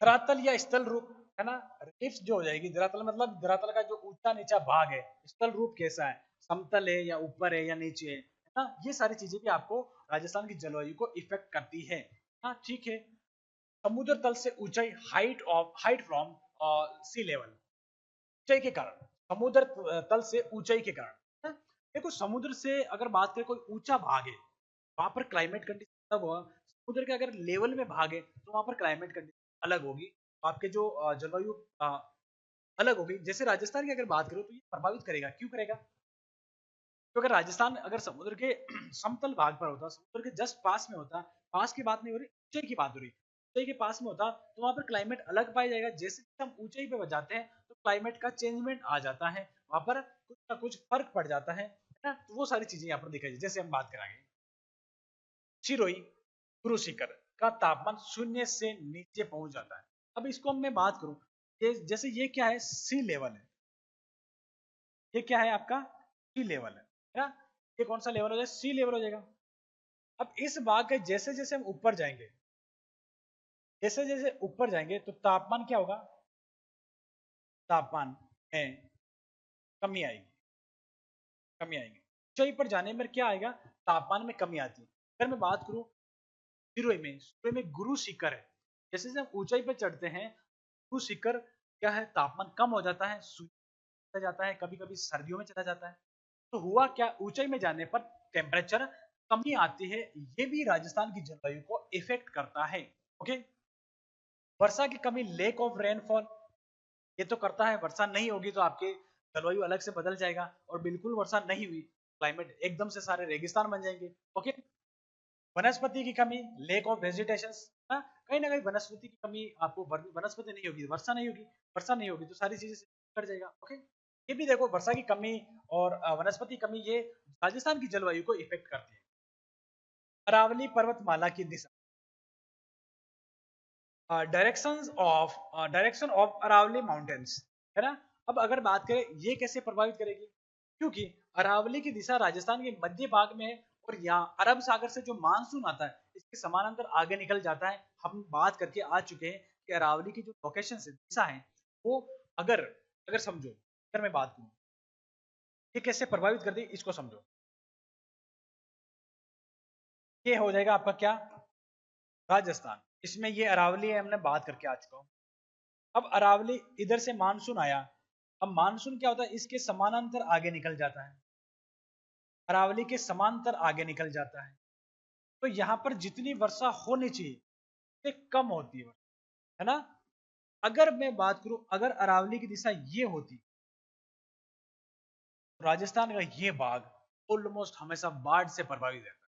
धरातल या स्थल रूप है ना, रिलिफ्स जो हो जाएगी, धरातल मतलब धरातल का जो ऊंचा नीचा भाग है, स्थल रूप कैसा है, समतल है या ऊपर है या नीचे है ना, ये सारी चीजें भी आपको राजस्थान की जलवायु को इफेक्ट करती है। हाँ ठीक है। समुद्र तल से ऊंचाई, हाइट फ्रॉम सी लेवल, ऊंचाई के कारण, समुद्र तल से ऊंचाई के कारण। हाँ? देखो समुद्र से अगर बात करें कोई ऊंचा भाग है, वहां पर क्लाइमेट कंडीशन तब होगा। समुद्र के अगर लेवल में भाग है तो वहां पर क्लाइमेट कंडीशन अलग होगी, आपके जो जलवायु अलग होगी। जैसे राजस्थान की अगर बात करो तो ये प्रभावित करेगा, क्यों करेगा? तो अगर राजस्थान अगर समुद्र के समतल भाग पर होता, समुद्र के जस्ट पास में होता, पास की बात नहीं हो रही, ऊंचाई की बात हो रही, ऊंचाई के पास में होता तो वहां पर क्लाइमेट अलग पाया जाएगा। जैसे हम ऊंचाई पे जाते हैं तो क्लाइमेट का चेंजमेंट आ जाता है, वहां पर कुछ ना कुछ फर्क पड़ जाता है ना। तो वो सारी चीजें यहाँ पर दिखाई, जैसे हम बात करेंगे सिरोही गुरु शिखर का तापमान 0 से नीचे पहुंच जाता है। अब इसको मैं बात करूं, ये जैसे ये क्या है, सी लेवल है, ये क्या है आपका सी लेवल है ना, ये कौन सा लेवल हो जाएगा? सी लेवल हो जाएगा। अब इस भाग के जैसे जैसे हम ऊपर जाएंगे, जैसे जैसे ऊपर जाएंगे तो तापमान क्या होगा? तापमान में कमी आएगी, कमी आएगी। ऊंचाई पर जाने में क्या आएगा? तापमान में कमी आती है। अगर मैं बात करूं सिरोही में गुरु शिखर है, जैसे जैसे हम ऊंचाई पर चढ़ते हैं गुरु शिखर क्या है, तापमान कम हो जाता है, चला जाता है, कभी कभी सर्दियों में चला जाता है। तो हुआ क्या, ऊंचाई में जाने पर टेम्परेचर कमी आती है, ये भी राजस्थान की जलवायु को इफेक्ट करता है। ओके, वर्षा की कमी, लेक ऑफ रेनफॉल, ये तो करता है, वर्षा नहीं होगी तो आपके जलवायु अलग से बदल जाएगा, और बिल्कुल वर्षा नहीं हुई क्लाइमेट एकदम से सारे रेगिस्तान बन जाएंगे। ओके, वनस्पति की कमी, लेक ऑफ वेजिटेशन, कहीं ना कहीं वनस्पति की कमी, आपको वनस्पति नहीं होगी, वर्षा नहीं होगी, वर्षा नहीं होगी तो सारी चीजें कर जाएगा। ओके, ये भी देखो वर्षा की कमी और वनस्पति की कमी, ये राजस्थान की जलवायु को इफेक्ट करती है। अरावली पर्वतमाला की दिशा, डायरेक्शन ऑफ अरावली माउंटेन्स, है ना। अब अगर बात करें ये कैसे प्रभावित करेगी, क्योंकि अरावली की दिशा राजस्थान के मध्य भाग में है, और यहाँ अरब सागर से जो मानसून आता है इसके समानांतर आगे निकल जाता है। हम बात करके आ चुके हैं कि अरावली की जो लोकेशन है, दिशा है, वो अगर अगर समझो, अगर मैं बात करूं ये कैसे प्रभावित करती है, इसको समझो। ये हो जाएगा आपका क्या, राजस्थान, इसमें ये अरावली है, हमने बात करके आ चुका हूं। अब अरावली इधर से मानसून आया, अब मानसून क्या होता है, इसके समानांतर आगे निकल जाता है, अरावली के समांतर आगे निकल जाता है। तो यहां पर जितनी वर्षा होनी चाहिए उससे कम होती है ना। अगर मैं बात करूं, अगर अरावली की दिशा ये होती तो राजस्थान का ये भाग ऑलमोस्ट हमेशा बाढ़ से प्रभावित रहता है।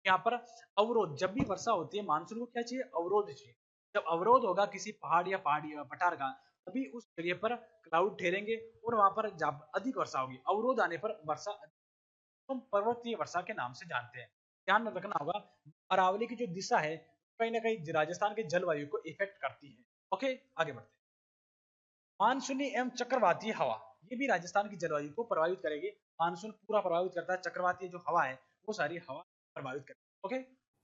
यहाँ पर अवरोध, जब भी वर्षा होती है मानसून को क्या चाहिए, अवरोध चाहिए। जब अवरोध होगा किसी पहाड़ या पठार का, तभी उस जगह पर क्लाउड ठहरेंगे और वहां पर अधिक वर्षा होगी। अवरोध आने पर वर्षा हम पर्वतीय वर्षा के नाम से जानते हैं। ध्यान में रखना होगा, अरावली की जो दिशा है कहीं ना कहीं राजस्थान के जलवायु को इफेक्ट करती है। ओके, आगे बढ़ते हैं। मानसूनी एवं चक्रवातीय हवा, ये भी राजस्थान की जलवायु को प्रभावित करेगी। मानसून पूरा प्रभावित करता है, चक्रवातीय जो हवा है वो सारी हवा प्रभावित करती है। ओके,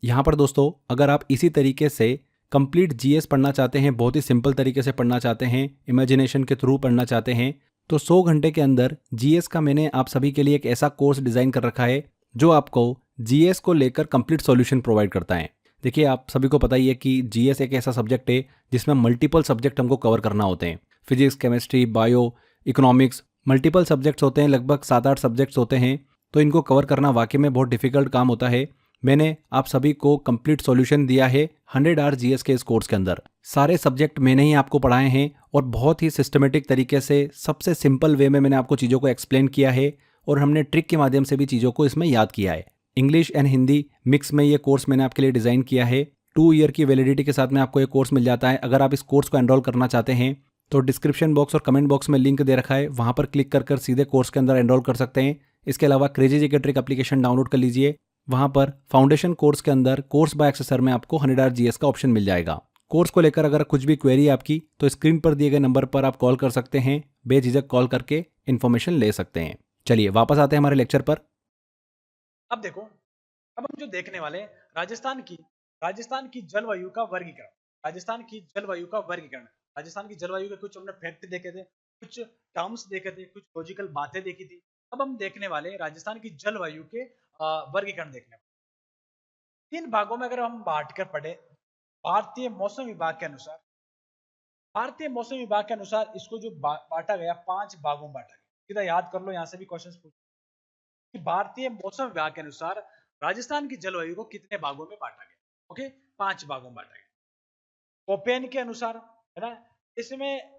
यहाँ पर दोस्तों अगर आप इसी तरीके से कंप्लीट जीएस पढ़ना चाहते हैं, बहुत ही सिंपल तरीके से पढ़ना चाहते हैं, इमेजिनेशन के थ्रू पढ़ना चाहते हैं, तो 100 घंटे के अंदर जीएस का मैंने आप सभी के लिए एक ऐसा कोर्स डिज़ाइन कर रखा है जो आपको जीएस को लेकर कंप्लीट सॉल्यूशन प्रोवाइड करता है। देखिए, आप सभी को पता ही है कि जीएस एक ऐसा सब्जेक्ट है जिसमें मल्टीपल सब्जेक्ट हमको कवर करना होते हैं। Physics, chemistry, bio, economics, multiple subjects होते हैं, लगभग 7-8 सब्जेक्ट्स होते हैं। तो इनको कवर करना वाकई में बहुत डिफिकल्ट काम होता है। मैंने आप सभी को कंप्लीट सॉल्यूशन दिया है 100 आवर जीएस के इस कोर्स के अंदर। सारे सब्जेक्ट मैंने ही आपको पढ़ाए हैं और बहुत ही सिस्टमेटिक तरीके से, सबसे सिंपल वे में मैंने आपको चीज़ों को एक्सप्लेन किया है, और हमने ट्रिक के माध्यम से भी चीज़ों को इसमें याद किया है। इंग्लिश एंड हिंदी मिक्स में ये कोर्स मैंने आपके लिए डिज़ाइन किया है। 2 ईयर की वैलिडिटी के साथ में आपको ये कोर्स मिल जाता है। अगर आप इस कोर्स को एनरोल करना चाहते हैं तो डिस्क्रिप्शन बॉक्स और कमेंट बॉक्स में लिंक दे रखा है, वहाँ पर क्लिक कर सीधे कोर्स के अंदर एनरोल कर सकते हैं। इसके अलावा क्रेजी जी के ट्रिक एप्लीकेशन डाउनलोड कर लीजिए। वहाँ पर फाउंडेशन कोर्स के अंदर कोर्स बाय एक्सेसर में आपको 100 आवर जीएस का ऑप्शन मिल जाएगा। कोर्स को लेकर अगर कुछ भी क्वेरी है आपकी तो स्क्रीन पर दिए गए नंबर पर आप कॉल कर सकते हैं। बेझिझक कॉल करके इन्फॉर्मेशन ले सकते हैं। चलिए वापस आते हैं हमारे लेक्चर पर। अब देखो, अब हम जो देखने वाले हैं राजस्थान की जलवायु का वर्गीकरण। राजस्थान की जलवायु का वर्गीकरण। राजस्थान की जलवायु के कुछ हमने फैक्ट देखे थे, कुछ टर्म्स देखे थे, कुछ लॉजिकल बातें देखी थी। अब हम देखने वाले हैं राजस्थान की जलवायु के वर्गीकरण देखने वाले। 3 भागों में अगर हम बांट कर पढ़े, भारतीय मौसम विभाग के अनुसार, इसको जो बांटा गया 5 भागों में बांटा गया। सीधा याद कर लो, यहां से भी क्वेश्चंस पूछ कि भारतीय मौसम विभाग के अनुसार राजस्थान की जलवायु को कितने भागों में बांटा गया। ओके, 5 भागों में बांटा गया। कोपेन के अनुसार, है ना, इसमें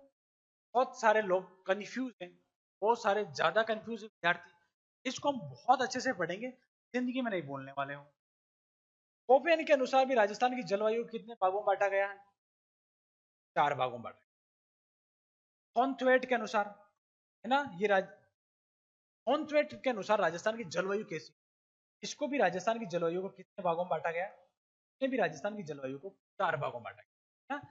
बहुत सारे लोग कंफ्यूज हैं, बहुत सारे ज्यादा कंफ्यूज विद्यार्थी। इसको हम बहुत अच्छे से पढ़ेंगे, जिंदगी में नहीं बोलने वाले हो। कोपेन के अनुसार भी राजस्थान की जलवायु कितने भागों में बांटा गया है? 4 भागों में बांटा गया। थॉर्नथवेट के अनुसार, है ना, थॉर्नथवेट के अनुसार राजस्थान की जलवायु कैसी, इसको भी राजस्थान की जलवायु को कितने भागों में बांटा गया? इसने भी राजस्थान की जलवायु को 4 भागों में बांटा गया। है ना,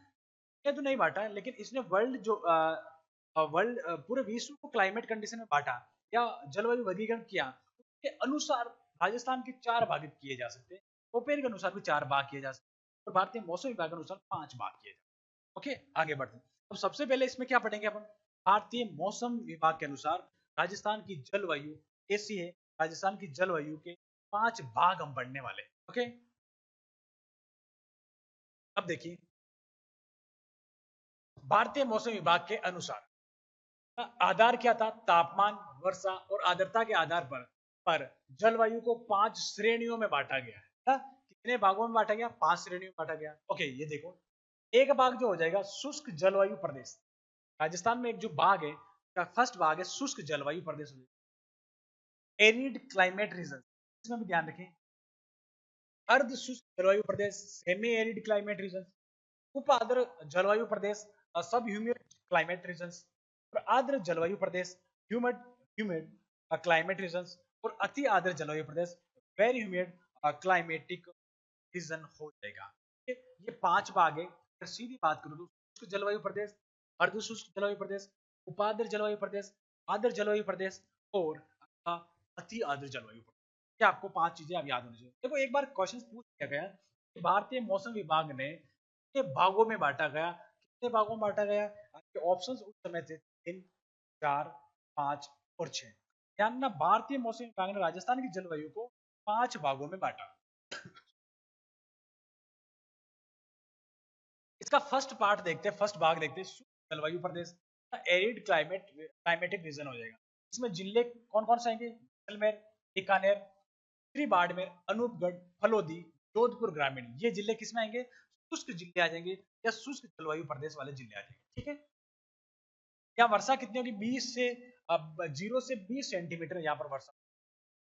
ये तो नहीं बांटा है, लेकिन इसने वर्ल्ड पूरे विश्व को क्लाइमेट कंडीशन में बांटा या जलवायु वर्गीकरण किया, उसके अनुसार राजस्थान के 4 भाग किए जा सकते हैं। कोपेन के अनुसार भी 4 भाग किए जा सकते हैं और भारतीय मौसम विभाग के अनुसार 5 भाग किए जा सकते हैं। ओके, आगे बढ़ते हैं। अब सबसे पहले इसमें क्या पढ़ेंगे अपन? भारतीय मौसम विभाग के अनुसार राजस्थान की जलवायु कैसी है। राजस्थान की जलवायु के 5 भाग हम पढ़ने वाले। ओके, अब देखिए, भारतीय मौसम विभाग के अनुसार आधार क्या था? तापमान, वर्षा और आर्द्रता के आधार पर जलवायु को 5 श्रेणियों में बांटा गया है। कितने भागों में बांटा गया? 5 श्रेणियों में बांटा गया। ओके, ये देखो, एक भाग जो हो जाएगा शुष्क जलवायु प्रदेश। राजस्थान में एक जो भाग है, फर्स्ट भाग है शुष्क जलवायु प्रदेश, एरिड क्लाइमेट रीजन, इसमें भी ध्यान रखें। अर्ध शुष्क जलवायु प्रदेश, सेमी एरिड क्लाइमेट रीजन, उप आर्द्र जलवायु प्रदेश, सब ह्यूमिड क्लाइमेट रीजन, और आर्द्र जलवायु प्रदेश, ह्यूमिड क्लाइमेट रीजन, और अति आर्द्र जलवायु प्रदेश, वेरी ह्यूमिड क्लाइमेटिक रीजन हो जाएगा। ये 5 भाग है। अगर सीधी बात करूं तो शुष्क जलवायु प्रदेश, अर्ध शुष्क जलवायु प्रदेश, उपाद्र जलवायु प्रदेश, आर्द्र जलवायु प्रदेश और अति आर्द्र जलवायु प्रदेश। क्या आपको 5 चीजें अब याद होनी चाहिए। देखो, एक बार क्वेश्चन पूछ लिया गया कि भारतीय मौसम विभाग ने कितने भागों में बांटा गया, कितने भागों में बांटा गया? आपके ऑप्शंस उस समय थे 3, 4, 5 और 6। ध्यान रखना, भारतीय मौसम विभाग ने राजस्थान की जलवायु को 5 भागों में बांटा। इसका फर्स्ट पार्ट देखते हैं, फर्स्ट भाग देखते हैं, शुष्क जलवायु प्रदेश, एरिड क्लाइमेटिक रीजन हो जाएगा। इसमें जिले कौन कौन से आएंगे? जैसलमेर, बीकानेर, श्री बाड़मेर, अनूपगढ़, फलोदी, जोधपुर ग्रामीण। ये जिले किसमें आएंगे? शुष्क जिले आ जाएंगे या शुष्क जलवायु प्रदेश वाले जिले आ जाएंगे। ठीक है, यहाँ वर्षा कितनी होगी? 0 से 20 सेंटीमीटर यहाँ पर वर्षा,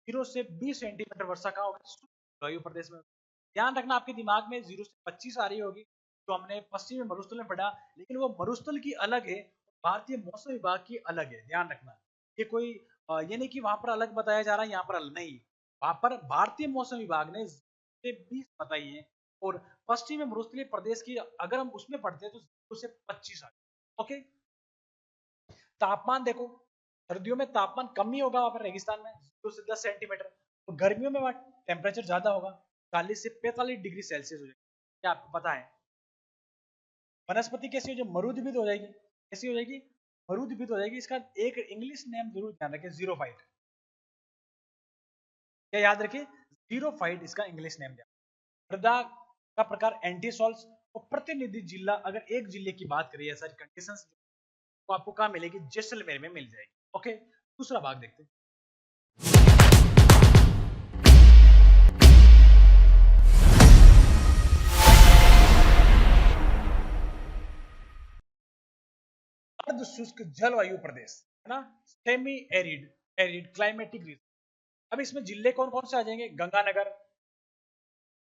0 से 20 सेंटीमीटर वर्षा कहाँ होगी? शुष्क जलवायु प्रदेश में। ध्यान रखना, आपके दिमाग में 0 से 25 आ रही होगी, जो हमने पश्चिमी मरुस्थल में पढ़ा, लेकिन वो मरुस्थल की अलग है, भारतीय मौसम विभाग की अलग है। ध्यान रखना, ये कोई ये नहीं कि वहां पर अलग बताया जा रहा है, यहाँ पर अलग नहीं। वहां पर भारतीय मौसम विभाग ने 20 बताई है, और पश्चिमी मरुस्थलीय प्रदेश की अगर हम उसमें पढ़ते हैं तो 0 से 25 आ। ओके, तापमान देखो, सर्दियों में तापमान कम ही होगा वहां पर रेगिस्तान में, 0 से 10 सेंटीमीटर। तो गर्मियों में टेम्परेचर ज्यादा होगा, 40 से 45 डिग्री सेल्सियस हो जाएगा। क्या आपको पता है? वनस्पति कैसी हो जाएगी? मरुद्भिद हो जाएगी। कैसी हो जाएगी? मरुद्भिद हो जाएगी। इसका एक इंग्लिश नेम जरूर ध्यान रखें, जीरोफाइट। क्या याद रखिए? जीरोफाइट इसका इंग्लिश नेम। मृदा का प्रकार एंटीसॉल्स, और प्रतिनिधि जिला, अगर एक जिले की बात करें सारी कंडीशंस, तो आपको कहां मिलेगी? जैसलमेर में मिल जाएगी। ओके, दूसरा भाग देखते हैं। अर्ध शुष्क जलवायु प्रदेश, है ना, सेमी एरिड क्लाइमेटिक रीजन। अब इसमें जिले कौन कौन से आ जाएंगे? गंगानगर,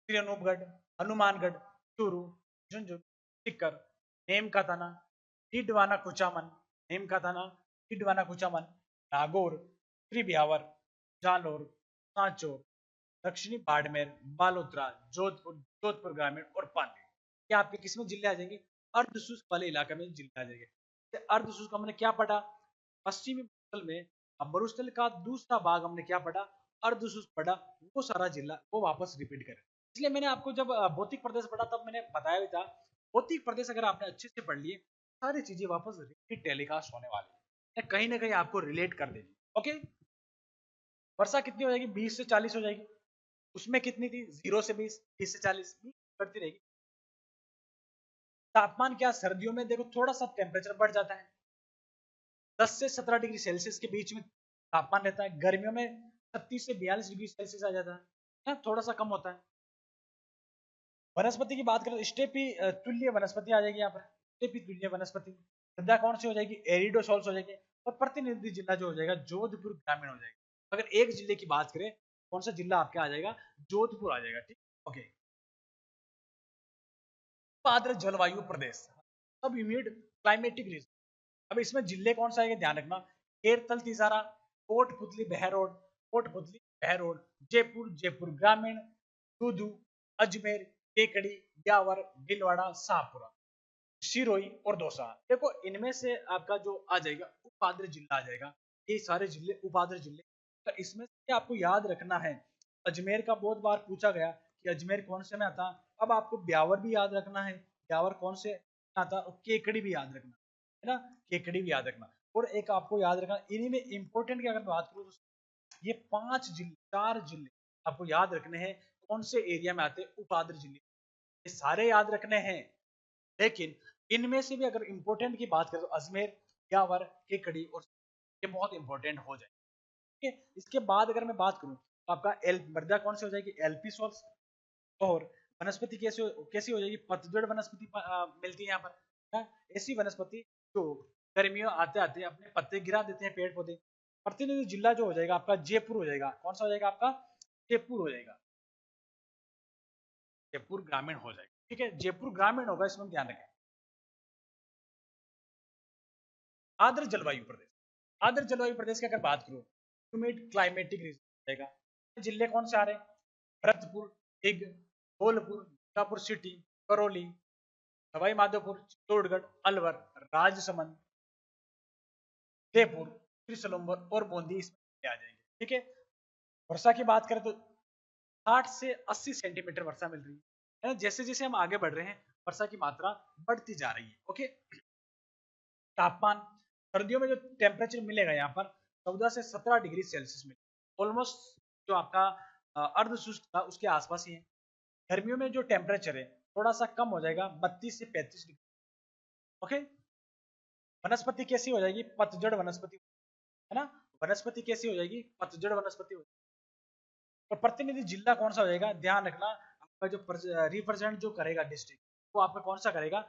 श्री अनूपगढ़, हनुमानगढ़, चूरू, झुंझुनू, सीकर, नेमकाथाना, टिडवाना कुचामन, नेमकाथाना, टिडवाना कुचामन, नागौर, श्री ब्यावर, जालौर, सांचौर, दक्षिणी बाड़मेर, बालोतरा, जोधपुर, जोधपुर ग्रामीण और पाली। ये आपके किसमें जिले आ जाएंगे? अर्ध शुष्क वाले इलाके में जिले आ जाएंगे। अर्ध शुष्क हमने क्या पढ़ा? पश्चिमी मरुस्थल में, अब मरुस्थल का दूसरा भाग हमने क्या पढ़ा? अर्ध शुष्क पढ़ा। वो सारा जिला वो वापस रिपीट करें। इसलिए मैंने आपको जब भौतिक प्रदेश पढ़ा तब मैंने बताया भी था, भौतिक प्रदेश अगर आपने अच्छे से पढ़ लिए, सारी चीजें वापस रिपीट टेलीकास्ट होने वाली है, कहीं ना कहीं आपको रिलेट कर देगी। ओके, वर्षा कितनी हो जाएगी? 20 से 40 हो जाएगी। उसमें कितनी थी? 0 से 20, 20 से 40 बढ़ती रहेगी। तापमान क्या? सर्दियों में देखो थोड़ा सा टेम्परेचर बढ़ जाता है, 10 से 17 डिग्री सेल्सियस के बीच में तापमान रहता है। गर्मियों में 36 से 42 डिग्री सेल्सियस आ जाता है, थोड़ा सा कम होता है। वनस्पति की बात करें तो स्टेपी तुल्य वनस्पति आ जाएगी यहाँ पर, स्टेपी तुल्य वनस्पति। मृदा कौन सी हो जाएगी? एरिडोसॉल्स हो जाएगी। और प्रतिनिधि जिला जो हो जाएगा जोधपुर ग्रामीण हो जाएगा। अगर एक जिले की बात करें, कौन सा जिला आपके आ जाएगा? जोधपुर आ जाएगा। ठीक, ओके। आर्द्र जलवायु प्रदेश, सब ह्यूमिड क्लाइमेटिक रीजन। अब इसमें जिले कौन सा आएगा? ध्यान रखना, केरतल तिसारा, कोटपुतली बहरोड, कोटपुतली बहरोड, जयपुर, जयपुर ग्रामीण, दूदू, अजमेर, केकड़ी, ब्यावर, भीलवाड़ा, शाहपुरा, सिरोही और दौसा। देखो इनमें से आपका जो आ जाएगा उपाद्र जिला आ जाएगा। ये सारे जिले उपाद्र जिले। तो इसमें से आपको याद रखना है, अजमेर का बहुत बार पूछा गया कि अजमेर कौन से में आता। अब आपको ब्यावर भी याद रखना है, ब्यावर कौन से आता, और केकड़ी भी याद रखना है ना, केकड़ी भी याद रखना। और एक आपको याद रखना, इन्हीं में इंपॉर्टेंट की अगर बात करूँ तो ये 5 जिले, 4 जिले आपको याद रखने हैं, कौन से एरिया में आते हैं? उपाद्र जिले। ये सारे याद रखने हैं, लेकिन इनमें से भी अगर इंपॉर्टेंट की बात करें तो अजमेर, ब्यावर, केकड़ी और ये बहुत इंपॉर्टेंट हो जाए। ठीक है, इसके बाद अगर मैं बात करूं तो आपका एल मृदा कौन सी हो जाएगी? एलपी सोल्स। और वनस्पति कैसी हो जाएगी? पतझड़ वनस्पति मिलती है यहाँ पर। हाँ, ऐसी वनस्पति जो गर्मियों आते आते अपने पत्ते गिरा देते हैं पेड़ पौधे। प्रतिनिधि जिला जो हो जाएगा आपका जयपुर हो जाएगा। कौन सा हो जाएगा आपका? जयपुर हो जाएगा, जयपुर ग्रामीण हो जाएगा। ठीक है, जयपुर ग्रामीण होगा, इसमें ध्यान रखें। आर्द्र जलवायु प्रदेश, आर्द्र जलवायु प्रदेश की अगर बात करूं, ह्यूमिड क्लाइमेटिक रीजन रहेगा। जिले कौन से आ रहे हैं? भरतपुर, भिग, धौलपुर, मिर्जापुर सिटी, करौली, सवाई माधोपुर, चित्तौड़गढ़, अलवर, राजसमंद, जयपुर, त्रिसलुम्बर और बूंदी इसमें आ जाएंगे। ठीक है, वर्षा की बात करें तो 60 से 80 सेंटीमीटर वर्षा मिल रही है। जैसे जैसे हम आगे बढ़ रहे हैं वर्षा की मात्रा बढ़ती जा रही है। ओके, तापमान सर्दियों में जो टेम्परेचर मिलेगा यहाँ पर 14 से 17 डिग्री सेल्सियस मिलेगा, ऑलमोस्ट जो आपका अर्ध शुष्क था उसके आसपास ही है। गर्मियों में जो टेम्परेचर है थोड़ा सा कम हो जाएगा, 32 से 35 डिग्री। ओके, वनस्पति कैसी हो जाएगी? पतझड़ वनस्पति, है ना। वनस्पति कैसी हो जाएगी? पतझड़ वनस्पति हो जाएगी। और प्रतिनिधि जिला कौन सा हो जाएगा? ध्यान रखना, आपका जो रिप्रेजेंट जो करेगा डिस्ट्रिक्ट, वो आपका कौन सा करेगा?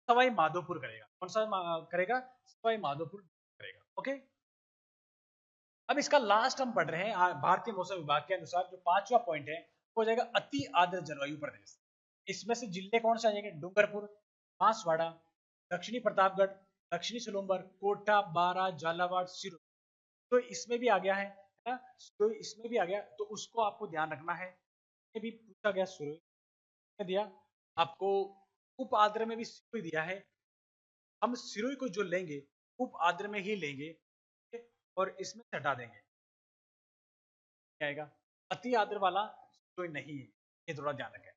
सवाई माधोपुर करेगा। कौन सा करेगा? सवाई माधोपुर करेगा। ओके, अब इसका लास्ट हम पढ़ रहे हैं भारतीय मौसम विभाग के अनुसार जो 5वां पॉइंट है वो हो जाएगा अति आर्द्र जलवायु प्रदेश। इसमें से जिले कौन से आ जाएंगे? डूंगरपुर, बांसवाड़ा, दक्षिणी प्रतापगढ़, दक्षिणी सोलंबर, कोटा, बारा, झालावाड़, सिरोही। तो इसमें भी आ गया है ना, तो इसमें भी आ गया, तो उसको आपको ध्यान रखना है। ये भी पूछा गया, सिरोही में दिया आपको, उप आर्द्र में भी सिरोही दिया है। हम सिरोही को जो लेंगे उप आर्द्र में ही लेंगे, और इसमें हटा देंगे, क्या आएगा? अति आर्द्र वाला सिरोही नहीं है, ये थोड़ा ध्यान रखें।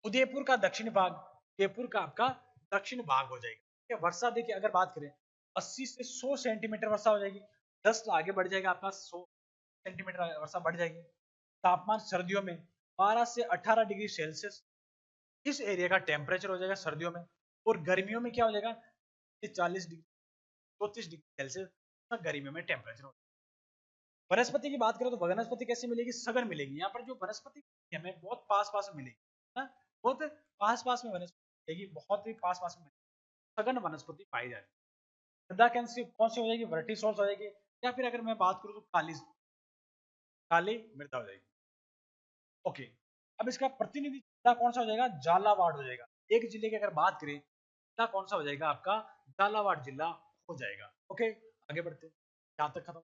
उदयपुर का दक्षिण भाग, उदयपुर का आपका दक्षिण भाग हो जाएगा। वर्षा देखिए अगर बात करें 80 से 100 सेंटीमीटर वर्षा हो जाएगी, 10 आगे बढ़ जाएगा आपका 100 सेंटीमीटर वर्षा बढ़ जाएगी। तापमान सर्दियों में 12 से 18 डिग्री सेल्सियस इस एरिया का टेम्परेचर हो जाएगा सर्दियों में। और गर्मियों में क्या हो जाएगा? 40 डिग्री 34 डिग्री सेल्सियस गर्मियों में टेम्परेचर हो। वनस्पति की बात करें तो वनस्पति कैसी मिलेगी? सघन मिलेगी। यहाँ पर जो वनस्पति हमें बहुत पास पास में मिलेगी ना, बहुत पास पास में वनस्पति मिलेगी, बहुत ही पास पास में सघन वनस्पति पाई जाती है। मृदा कौन सी हो जाएगी? वर्टिसॉल्स हो जाएगी। या फिर अगर मैं बात करूं तो काली मृदा हो जाएगी। ओके, अब इसका प्रतिनिधि जिला कौन सा हो जाएगा? झालावाड़ हो जाएगा। एक जिले की अगर बात करें, जिला कौन सा हो जाएगा आपका? झालावाड़ जिला हो जाएगा। ओके, आगे बढ़ते हैं। यहाँ तक खत्म।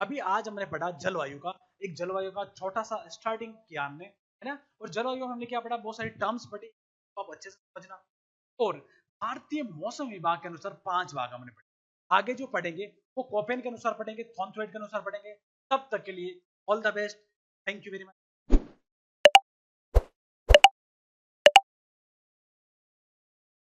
अभी आज हमने पढ़ा जलवायु का, एक जलवायु का छोटा सा स्टार्टिंग किया हमने, है ना। और जलवायु में हमने क्या पढ़ा? बहुत सारी टर्म्स पढ़ी, तो आप अच्छे से समझना। और भारतीय मौसम विभाग के अनुसार 5 भाग हमने पढ़े। आगे जो पढ़ेंगे वो कोपेन के अनुसार पढ़ेंगे, थॉर्नथ्वेट के अनुसार पढ़ेंगे। तब तक के लिए all the best. Thank you very much.